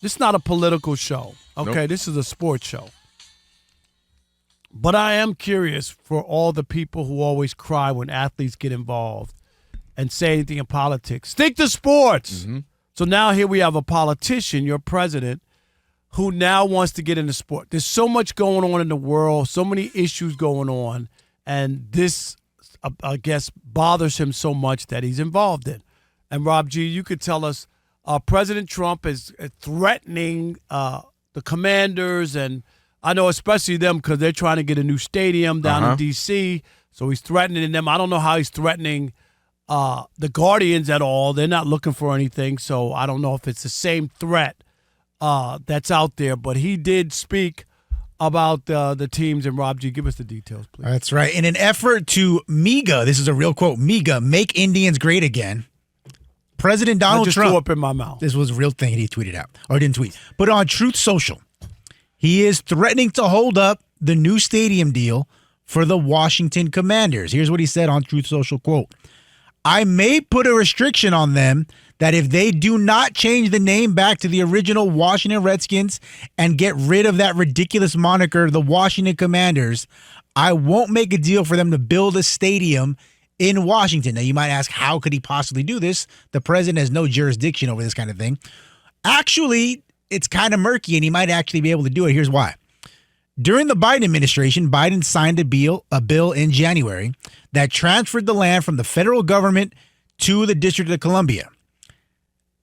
This is not a political show, okay? Nope. This is a sports show. But I am curious for all the people who always cry when athletes get involved and say anything in politics. Stick to sports. Mm-hmm. So now here we have a politician, your president, who now wants to get into sport. There's so much going on in the world, so many issues going on, and this, I guess, bothers him so much that he's involved in. And Rob G., you could tell us, President Trump is threatening the Commanders, and I know especially them because they're trying to get a new stadium down in D.C., so he's threatening them. I don't know how he's threatening the Guardians at all. They're not looking for anything, so I don't know if it's the same threat that's out there. But he did speak about the teams, and Rob G., give us the details, please. That's right. In an effort to MEGA, this is a real quote, MEGA, make Indians great again, President Donald Trump. I just threw up in my mouth. This was a real thing he tweeted out, or didn't tweet. But on Truth Social, he is threatening to hold up the new stadium deal for the Washington Commanders. Here's what he said on Truth Social, quote, I may put a restriction on them that if they do not change the name back to the original Washington Redskins and get rid of that ridiculous moniker, the Washington Commanders, I won't make a deal for them to build a stadium in Washington. Now, you might ask, how could he possibly do this? The president has no jurisdiction over this kind of thing. Actually, it's kind of murky, and he might actually be able to do it. Here's why. During the Biden administration, Biden signed a bill in January that transferred the land from the federal government to the District of Columbia.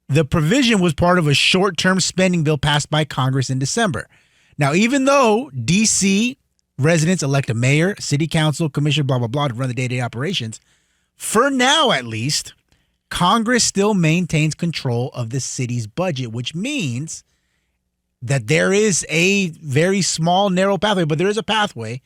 The provision was part of a short-term spending bill passed by Congress in December. Now, even though D.C. residents elect a mayor, city council, commissioner, blah, blah, blah, to run the day-to-day operations, for now at least, Congress still maintains control of the city's budget, which means that there is a very small, narrow pathway, but there is a pathway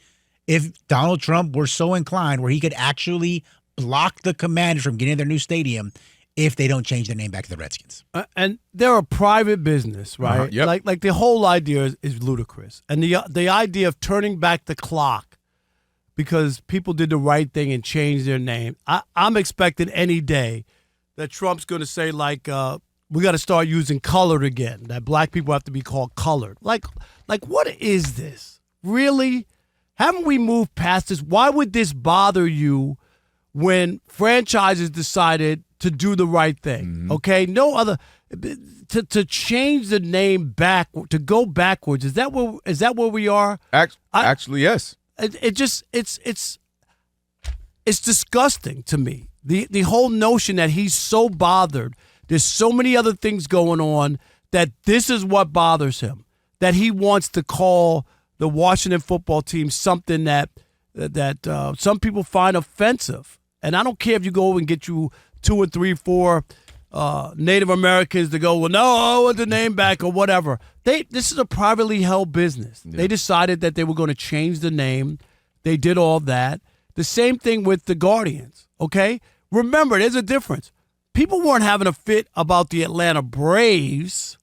if Donald Trump were so inclined where he could actually block the Commanders from getting their new stadium if they don't change their name back to the Redskins. And they're a private business, right? Yep. Like the whole idea is ludicrous. And the idea of turning back the clock because people did the right thing and changed their name. I'm expecting any day that Trump's going to say, like, we got to start using colored again, that black people have to be called colored. Like what is this? Really? Haven't we moved past this? Why would this bother you when franchises decided to do the right thing? Mm-hmm. Okay? No other to change the name back, to go backwards. Is that where we are? Actually, yes. It's disgusting to me. The whole notion that he's so bothered. There's so many other things going on that this is what bothers him, that he wants to call the Washington football team something that some people find offensive. And I don't care if you go and get you 2 or 3, 4 Native Americans to go, well, no, I want the name back or whatever. This is a privately held business. Yeah. They decided that they were going to change the name. They did all that. The same thing with the Guardians, okay? Remember, there's a difference. People weren't having a fit about the Atlanta Braves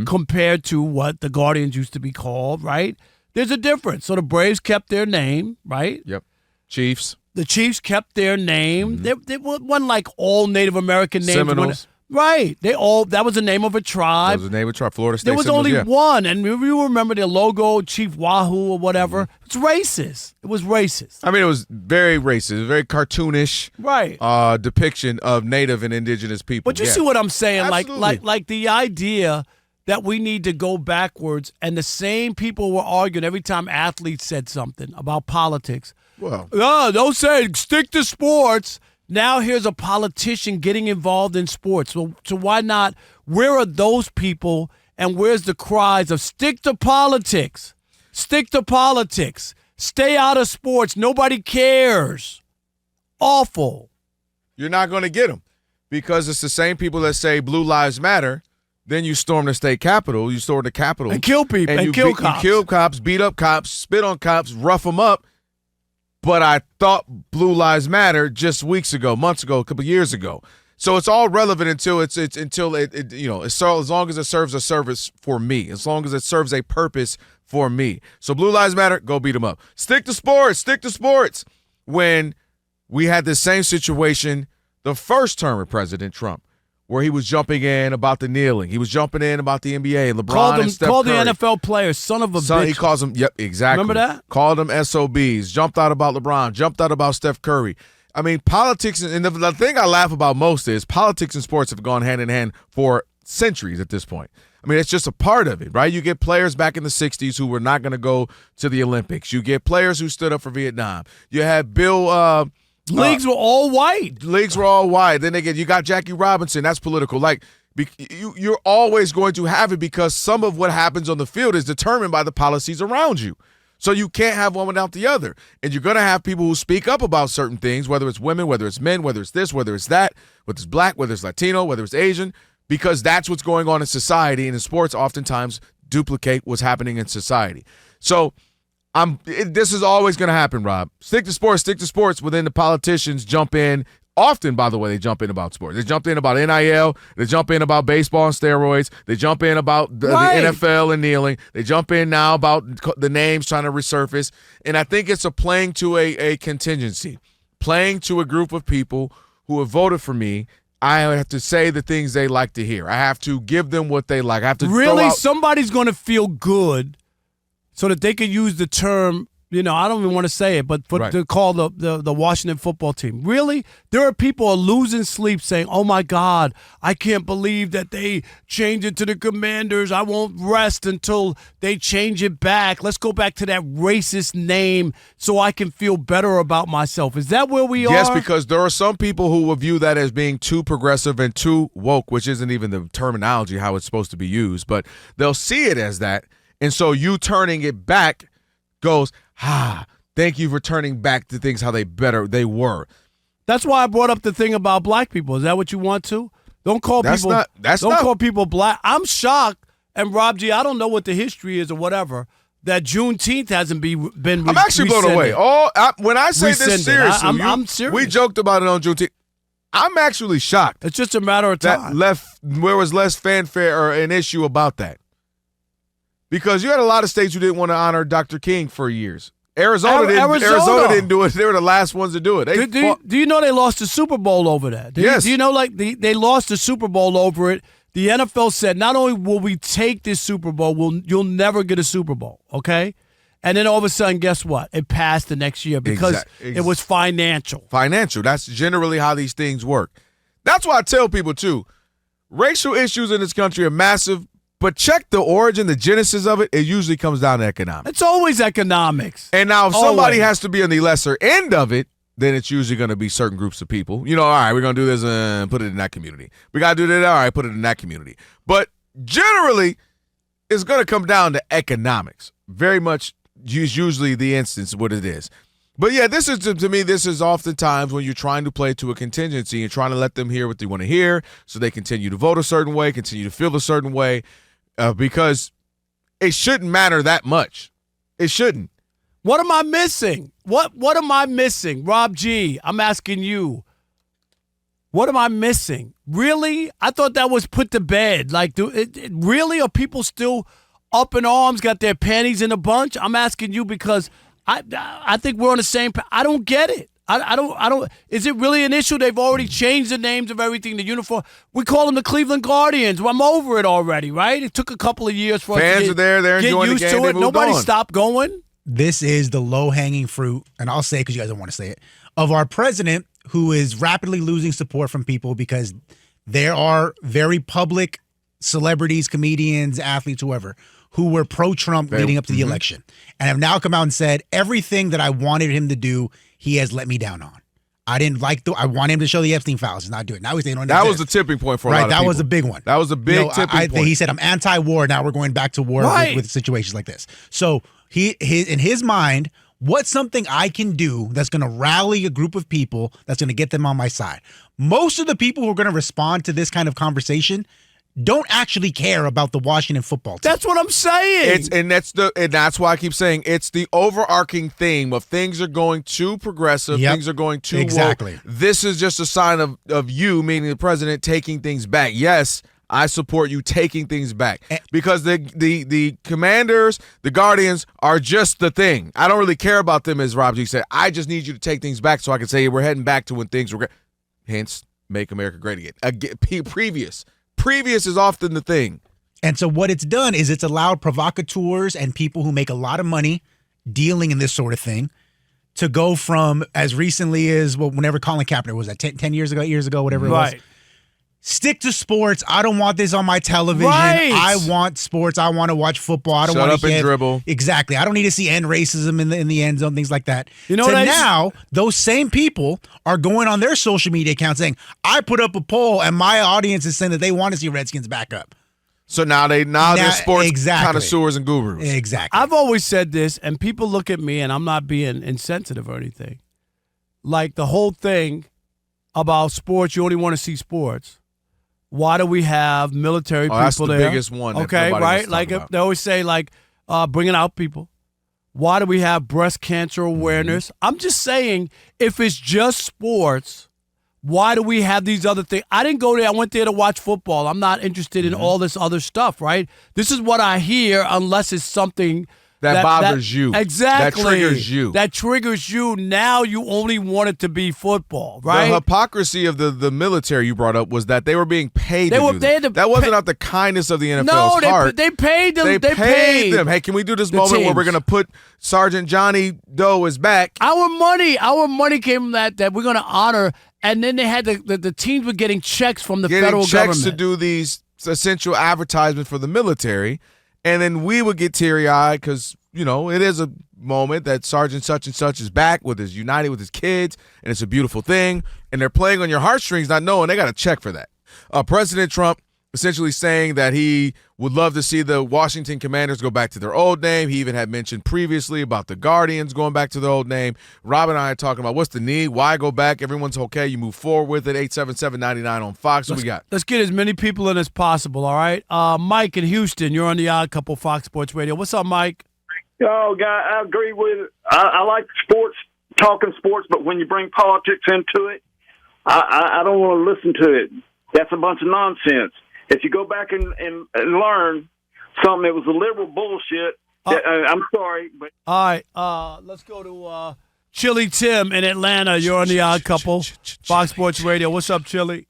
compared to what the Guardians used to be called, right? There's a difference. So the Braves kept their name, right? Yep. Chiefs. The Chiefs kept their name. They wasn't like all Native American names. Seminoles. Right. That was the name of a tribe. That was the name of a tribe. Florida State There was Seminoles, only one. And you remember their logo, Chief Wahoo or whatever. It's racist. It was racist. I mean, it was very racist, very cartoonish depiction of Native and indigenous people. But you see what I'm saying? Absolutely. Like the idea that we need to go backwards, and the same people were arguing every time athletes said something about politics. Well, don't say stick to sports. Now here's a politician getting involved in sports. So why not? Where are those people, and where's the cries of stick to politics? Stick to politics. Stay out of sports. Nobody cares. Awful. You're not going to get them because it's the same people that say Blue Lives Matter. Then you storm the state capitol. You storm the capitol. And kill people. And kill cops. You kill cops, beat up cops, spit on cops, rough them up. But I thought Blue Lives Matter just months ago, a couple years ago. So it's all relevant until as long as it serves a service for me, as long as it serves a purpose for me. So Blue Lives Matter, go beat them up. Stick to sports. When we had the same situation the first term of President Trump, where he was jumping in about the kneeling. He was jumping in about the NBA and LeBron and Steph called Curry. the NFL players son of a bitch. He calls them, yep, exactly. Remember that? Called them SOBs, jumped out about LeBron, jumped out about Steph Curry. I mean, politics, and the thing I laugh about most is politics and sports have gone hand in hand for centuries at this point. I mean, it's just a part of it, right? You get players back in the 60s who were not going to go to the Olympics. You get players who stood up for Vietnam. You had Bill Leagues were all white. Leagues were all white. Then you got Jackie Robinson. That's political. Like, you're always going to have it because some of what happens on the field is determined by the policies around you. So you can't have one without the other. And you're going to have people who speak up about certain things, whether it's women, whether it's men, whether it's this, whether it's that, whether it's black, whether it's Latino, whether it's Asian, because that's what's going on in society. And in sports, oftentimes duplicate what's happening in society. So this is always going to happen, Rob. Stick to sports. Within the politicians jump in. Often, by the way, they jump in about sports. They jump in about NIL. They jump in about baseball and steroids. They jump in about the NFL and kneeling. They jump in now about the names trying to resurface. And I think it's a playing to a contingency, playing to a group of people who have voted for me. I have to say the things they like to hear. I have to give them what they like. I have to really, somebody's going to feel good so that they could use the term, I don't even want to say it, but to call the Washington football team. Really? There are people who are losing sleep saying, oh, my God, I can't believe that they changed it to the Commanders. I won't rest until they change it back. Let's go back to that racist name so I can feel better about myself. Is that where we are? Yes, because there are some people who will view that as being too progressive and too woke, which isn't even the terminology, how it's supposed to be used. But they'll see it as that. And so you turning it back goes, thank you for turning back to things how they were. That's why I brought up the thing about black people. Is that what you want to? Don't call call people black. I'm shocked, and Rob G, I don't know what the history is or whatever, that Juneteenth hasn't been I'm actually blown away. When I say this seriously, I'm serious. We joked about it on Juneteenth. I'm actually shocked. It's just a matter of time. Where was less fanfare or an issue about that. Because you had a lot of states who didn't want to honor Dr. King for years. Arizona didn't do it. They were the last ones to do it. Do you know they lost the Super Bowl over that? Yes. Do you know they lost the Super Bowl over it? The NFL said, not only will we take this Super Bowl, you'll never get a Super Bowl, okay? And then all of a sudden, guess what? It passed the next year because it was financial. Financial. That's generally how these things work. That's why I tell people, too, racial issues in this country are massive. But check the origin, the genesis of it. It usually comes down to economics. It's always economics. And now if somebody has to be on the lesser end of it, then it's usually going to be certain groups of people. All right, we're going to do this and put it in that community. We got to do that. All right, put it in that community. But generally, it's going to come down to economics. Very much usually the instance what it is. But yeah, this is oftentimes when you're trying to play to a contingency and trying to let them hear what they want to hear so they continue to vote a certain way, continue to feel a certain way. Because it shouldn't matter that much. It shouldn't. What am I missing? What am I missing? Rob G, I'm asking you. What am I missing? Really? I thought that was put to bed. Really? Are people still up in arms, got their panties in a bunch? I'm asking you because I think we're on the same page. I don't get it. I don't. Is it really an issue? They've already changed the names of everything. The uniform. We call them the Cleveland Guardians. Well, I'm over it already, right? It took a couple of years for fans us to they're enjoying used the game. to it. Nobody stopped going. This is the low-hanging fruit, and I'll say it because you guys don't want to say it, of our president who is rapidly losing support from people because there are very public celebrities, comedians, athletes, whoever, who were pro-Trump leading up to the election and have now come out and said everything that I wanted him to do, he has let me down on. I didn't like I want him to show the Epstein files. He's not doing it. Now he's saying on that was the tipping point for a lot of people. That was a big one. That was a big tipping point. He said, I'm anti-war. Now we're going back to war with situations like this. So in his mind, what's something I can do that's going to rally a group of people that's going to get them on my side? Most of the people who are going to respond to this kind of conversation don't actually care about the Washington football team. That's what I'm saying. That's why I keep saying it's the overarching theme of things are going too progressive, things are going too woke. This is just a sign of you, meaning the president, taking things back. Yes, I support you taking things back because the Commanders, the Guardians are just the thing. I don't really care about them, as Rob G said. I just need you to take things back so I can say we're heading back to when things were. Hence make America great again. Previous is often the thing. And so what it's done is it's allowed provocateurs and people who make a lot of money dealing in this sort of thing to go from as recently as whenever Colin Kaepernick was that 10 years ago, whatever it was. Stick to sports. I don't want this on my television. Right. I want sports. I want to watch football. I don't Shut want up to and dribble. Exactly. I don't need to see end racism in the end zone, things like that. You know so what now those same people are going on their social media accounts saying, I put up a poll and my audience is saying that they want to see Redskins back up. So now they're sports connoisseurs and gurus. Exactly. I've always said this, and people look at me, and I'm not being insensitive or anything. Like the whole thing about sports, you only want to see sports. Why do we have military people that's the there? biggest one. Okay, right? Like they always say, bringing out people. Why do we have breast cancer awareness? I'm just saying, if it's just sports, why do we have these other things? I didn't go there. I went there to watch football. I'm not interested in all this other stuff, right? This is what I hear unless it's something that bothers you. Exactly. That triggers you. That triggers you. Now you only want it to be football, right? The hypocrisy of the military you brought up was that they were being paid to do that. That wasn't out the kindness of the NFL's heart. They paid them. They paid them. Hey, can we do this moment where we're going to put Sergeant Johnny Doe is back? Our money came from that we're going to honor. And then they had the teams were getting checks from the federal government. To do these essential advertisements for the military. And then we would get teary-eyed because, it is a moment that Sergeant such and such is back united with his kids, and it's a beautiful thing. And they're playing on your heartstrings not knowing they got a check for that. President Trump essentially saying that he would love to see the Washington Commanders go back to their old name. He even had mentioned previously about the Guardians going back to their old name. Rob and I are talking about what's the need, why go back, everyone's okay, you move forward with it. 877-99 on Fox. What we got? Let's get as many people in as possible, all right? Mike in Houston, you're on the Odd Couple Fox Sports Radio. What's up, Mike? Oh, guy, I agree with it. I like sports, talking sports, but when you bring politics into it, I don't want to listen to it. That's a bunch of nonsense. If you go back and learn something that was a liberal bullshit, I'm sorry. But all right, let's go to Chili Tim in Atlanta. You're on the Odd Couple, Fox Sports Radio. What's up, Chili?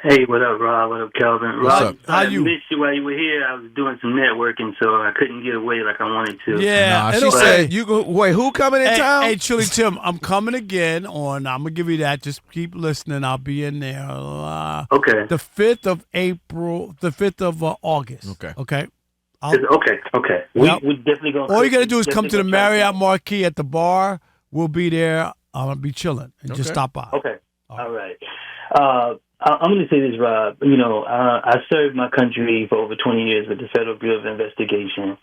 Hey, what up, Rob? What up, Kelvin? What's Rob, up? How you? I missed you while you were here. I was doing some networking, so I couldn't get away like I wanted to. Yeah. She said, wait, who coming in town? Hey, Chili Tim, I'm coming again I'm going to give you that. Just keep listening. I'll be in there. Okay. The 5th of April, the 5th of August. Okay. Okay. We definitely going to. All you got to do is come to the Marriott Marquis at the bar. We'll be there. I'm going to be chilling and just stop by. Okay. All right. I'm going to say this, Rob. I served my country for over 20 years with the Federal Bureau of Investigation,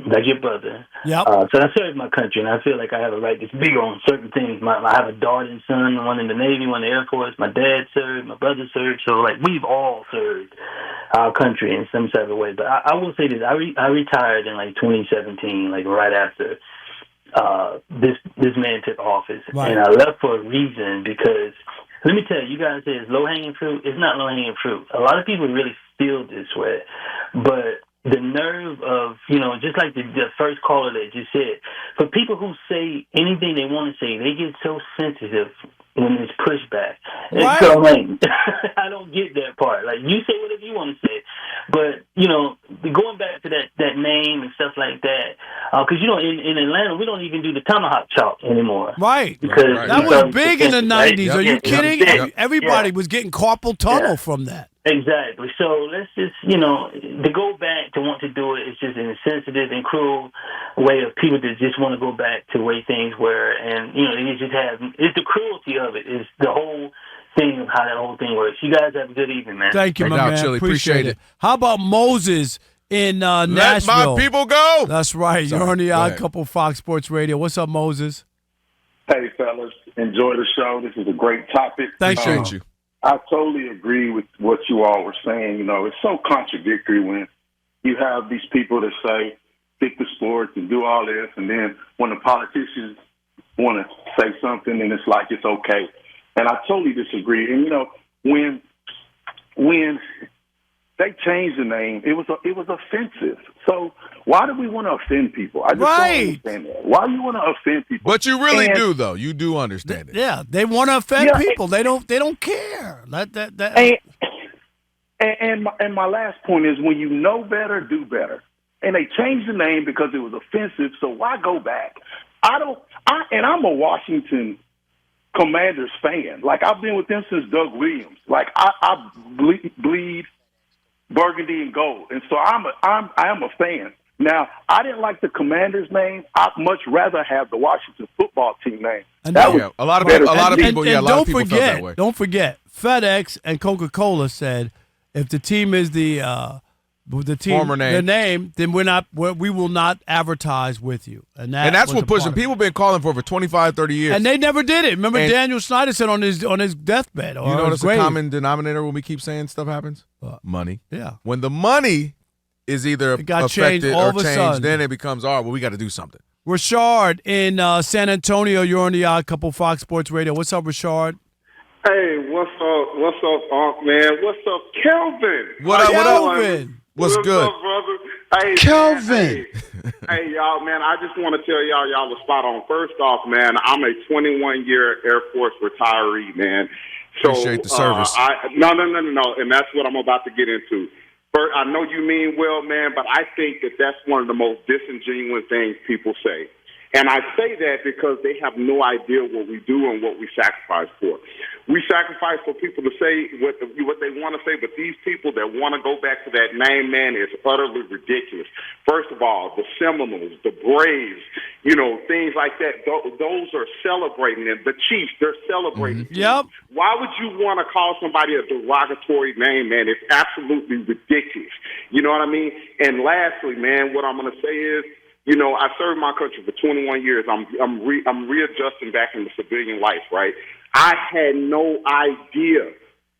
like your brother. Yep. So I served my country, and I feel like I have a right to speak on certain things. I have a daughter and son, one in the Navy, one in the Air Force. My dad served, my brother served. So, we've all served our country in some type of way. But I will say this. I retired in, 2017, right after this man took office. Right. And I left for a reason because – let me tell you, you guys say it's low-hanging fruit. It's not low-hanging fruit. A lot of people really feel this way. But the nerve of, just like the first caller that just said, for people who say anything they want to say, they get so sensitive when there's pushback. Right. So, I don't get that part. You say whatever you want to say. But, going back to that name and stuff like that, because, in Atlanta, we don't even do the tomahawk chop anymore. Right. Because that was big in the 90s. Are you kidding? Yep. Everybody was getting carpal tunnel from that. Exactly. So let's just, to go back to want to do it is just an insensitive and cruel way of people that just want to go back to the way things were. And, they just it's the cruelty of it is the whole thing of how that whole thing works. You guys have a good evening, man. Thank you, my man. Chili. Appreciate it. How about Moses in Nashville? Let my people go. That's right. Sorry. You're on the Odd Couple Fox Sports Radio. What's up, Moses? Hey, fellas. Enjoy the show. This is a great topic. Thanks, Appreciate you. I totally agree with what you all were saying. It's so contradictory when you have these people that say, stick to sports and do all this, and then when the politicians want to say something, and it's like it's okay. And I totally disagree. And, when they changed the name, it was offensive. So Why do we want to offend people? I just don't understand that. Why do you want to offend people? But you really do, though. You do understand it. Yeah, they want to offend people. They don't care. And my last point is, when you know better, do better. And they changed the name because it was offensive. So why go back? I'm a Washington Commanders fan. Like, I've been with them since Doug Williams. Like, I bleed burgundy and gold, and so I am a fan. Now, I didn't like the Commanders name. I'd much rather have the Washington football team name. A lot of people felt that way. Don't forget, FedEx and Coca-Cola said if the team is the former name, the name, then we will not advertise with you. And that's what pushing. People been calling for 25, 30 years. And they never did it. Remember, Daniel Snyder said on his deathbed. You notice the common denominator when we keep saying stuff happens? Money. Yeah. When the money is either affected or changed, then it becomes, all right, well, we got to do something. Rashard in San Antonio, you're on the Odd Couple Fox Sports Radio. What's up, Rashard? Hey, what's up? What's up, Unc, man? What's up, Kelvin? What up? What's good? Up, brother? Hey, Kelvin. Hey, y'all, man, I just want to tell y'all was spot on. First off, man, I'm a 21-year Air Force retiree, man. So, appreciate the service. No, and that's what I'm about to get into. First, I know you mean well, man, but I think that's one of the most disingenuous things people say. And I say that because they have no idea what we do and what we sacrifice for. We sacrifice for people to say what they want to say, but these people that want to go back to that name, man, is utterly ridiculous. First of all, the Seminoles, the Braves, things like that, those are celebrating them. The Chiefs, they're celebrating. Mm-hmm. Yep. Why would you want to call somebody a derogatory name, man? It's absolutely ridiculous. You know what I mean? And lastly, man, what I'm going to say is, I served my country for 21 years. I'm readjusting back into civilian life, right? I had no idea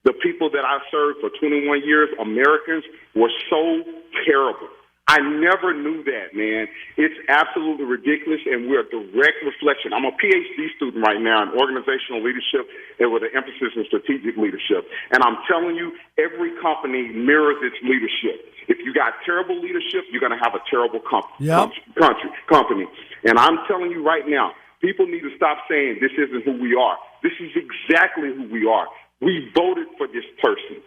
the people that I served for 21 years, Americans, were so terrible. I never knew that, man. It's absolutely ridiculous, and we're a direct reflection. I'm a PhD student right now in organizational leadership and with an emphasis in strategic leadership. And I'm telling you, every company mirrors its leadership. If you got terrible leadership, you're going to have a terrible company. And I'm telling you right now, people need to stop saying this isn't who we are. This is exactly who we are. We voted for this person.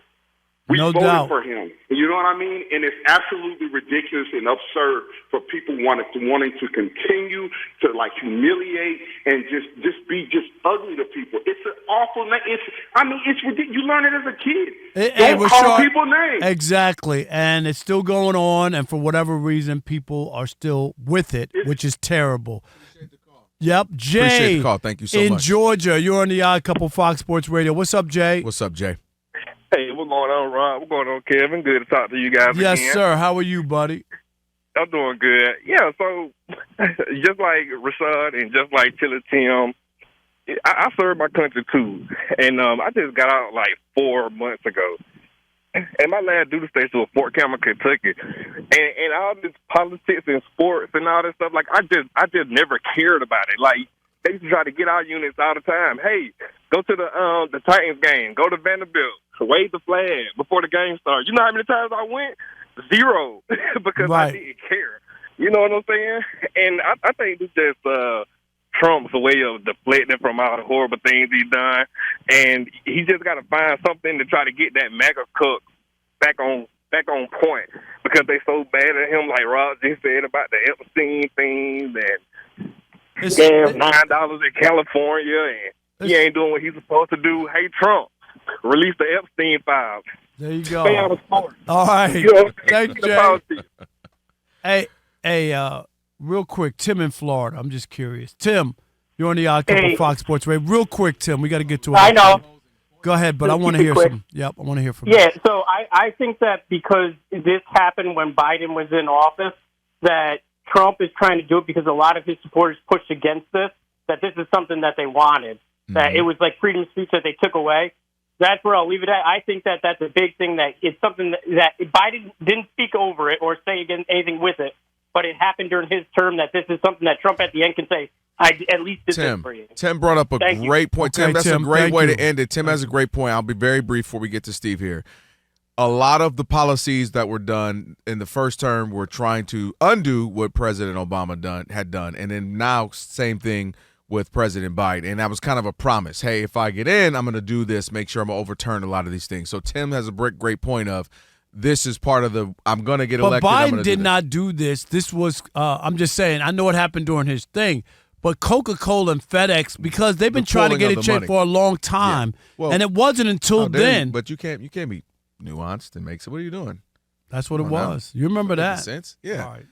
We voted for him. You know what I mean? And it's absolutely ridiculous and absurd for people wanting to continue to humiliate and just be ugly to people. It's an awful name. It's ridiculous. You learn it as a kid. Don't call people names. Exactly. And it's still going on, and for whatever reason, people are still with it, which is terrible. Yep, Jay. Appreciate the call. Thank you so much. In Georgia, you're on the Odd Couple Fox Sports Radio. What's up, Jay? What's up, Jay? Hey, what's going on, Ron? What's going on, Kevin? Good to talk to you guys again. Yes, sir. How are you, buddy? I'm doing good. Yeah, so just like Rashad and just like Chilla Tim, I served my country too. And I just got out 4 months ago. And my last duty station was Fort Campbell, Kentucky. And all this politics and sports and all this stuff, I just never cared about it. They used to try to get our units all the time. Hey, go to the Titans game. Go to Vanderbilt. Wave the flag before the game starts. You know how many times I went? 0 because I didn't care. You know what I'm saying? And I think it's just Trump's way of deflecting from all the horrible things he's done. And he just got to find something to try to get that MAGA cook back on point because they so bad at him, like Rob just said about the Epstein things and $9 in California, and he ain't doing what he's supposed to do. Hey, Trump, release the Epstein files. There you go. Stay out of sports. All right. You know, thank you, Jay. Hey, real quick, Tim in Florida. I'm just curious. Tim, you're on the Odd Couple Fox Sports Radio. Real quick, Tim, we got to get to it. I know. Go ahead, but I want to hear some. Yep, I want to hear from you. Yeah, so I think that because this happened when Biden was in office, that Trump is trying to do it because a lot of his supporters pushed against this, that this is something that they wanted, that it was like freedom of speech that they took away. That's where I'll leave it at. I think that that's a big thing, that it's something that Biden didn't speak over it or say anything with it, but it happened during his term, that this is something that Trump at the end can say, I at least did this for you. Tim brought up a great point. Okay, Tim, that's Tim, a great way you. to end it. Tim has a great point. I'll be very brief before we get to Steve here. a lot of the policies that were done in the first term were trying to undo what President Obama had done. And then now same thing with President Biden. And that was kind of a promise. Hey, if I get in, I'm going to do this, make sure I'm going to overturn a lot of these things. So Tim has a great point of this is part of the I'm going to get elected. But Biden did not do this. This was, I'm just saying, I know what happened during his thing. But Coca-Cola and FedEx, because they've been trying to get it checked for a long time. Yeah. Well, and it wasn't until then. But you can't be nuanced and make it. What are you doing? That's what it was. You remember that? Sense? Yeah. All right.